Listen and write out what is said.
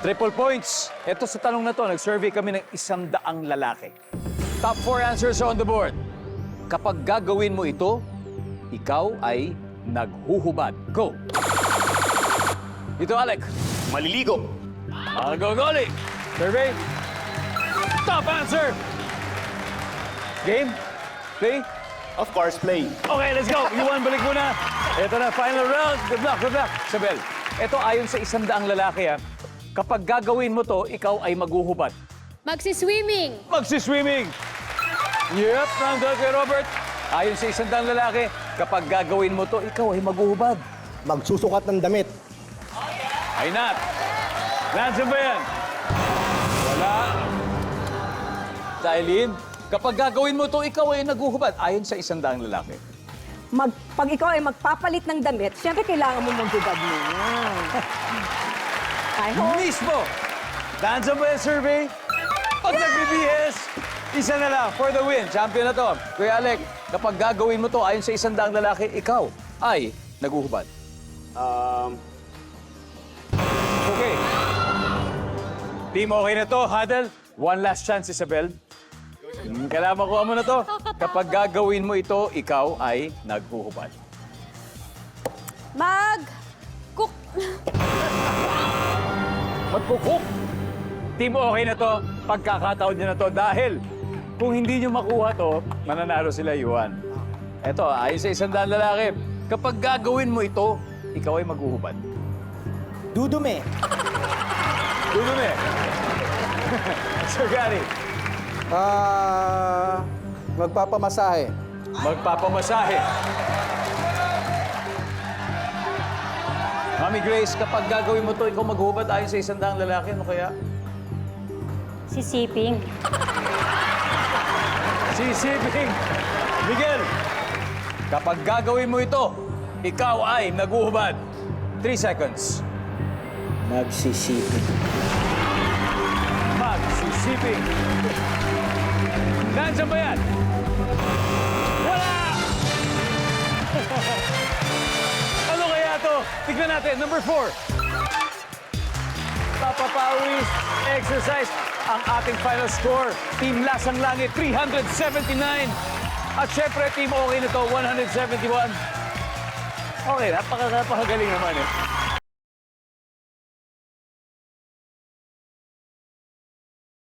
Triple points. Ito sa tanong na to, nag-survey kami ng 100 lalaki. Top 4 answers on the board. Kapag gagawin mo ito, ikaw ay naghuhubad. Go! Ito, Alec. Maliligo. Magogoli. Survey. Top answer. Game? Play? Of course, play. Okay, let's go. Iwan, balik muna. Ito na, final round. Good luck, good luck. Isabel, ito ayon sa 100 lalaki, ha. Kapag gagawin mo to, ikaw ay maghuhubad. Magsiswimming. Magsiswimming. Yep, nandun kay Robert. Ayon sa 100 lalaki, kapag gagawin mo to, ikaw ay maghuhubad. Magsusukat ng damit. Ay, Nat. Nandiyan ba yan? Wala. Sa Eileen, kapag gagawin mo to, ikaw ay naghuhubad. Ayon sa 100 lalaki. Pag ikaw ay magpapalit ng damit, siyempre kailangan mo maghubad mo yan. I hope. Mismo! Nandiyan ba yung survey? Pag nagbibihis, isa na lang for the win. Champion na to. Kuya Alec, kapag gagawin mo to, ayon sa 100 lalaki, ikaw ay naghuhubad. Okay. Team, okay na to. Huddle, one last chance, Isabel. Kailangan makuha mo na to. Kapag gagawin mo ito, ikaw ay naghuhubad. Mag-cook. Magkukook. Team, okay na to. Pagkakataon nyo na to dahil kung hindi nyo makuha to, mananalo sila, Yuan. Eto, ayon sa 100 lalaki, kapag gagawin mo ito, ikaw ay maghuhubad. Dudume. Dulo na eh. Sir Gary, Magpapamasahe. magpapamasahe. Mami Grace, kapag gagawin mo to, ikaw maghuhubad ayon sa 100 lalaki, ano kaya? Sisiping. Sisiping. Miguel, kapag gagawin mo ito, ikaw ay naghuhubad. 3 seconds. Nagsisiping. Magsisiping. Nandiyan ba yan? Wala! Ano kaya to? Tignan natin. Number 4. Papapawis exercise. Ang ating final score, Team Lasang Langit, 379. At syempre, Team Okay na to, 171. Okay, napakagaling naman eh.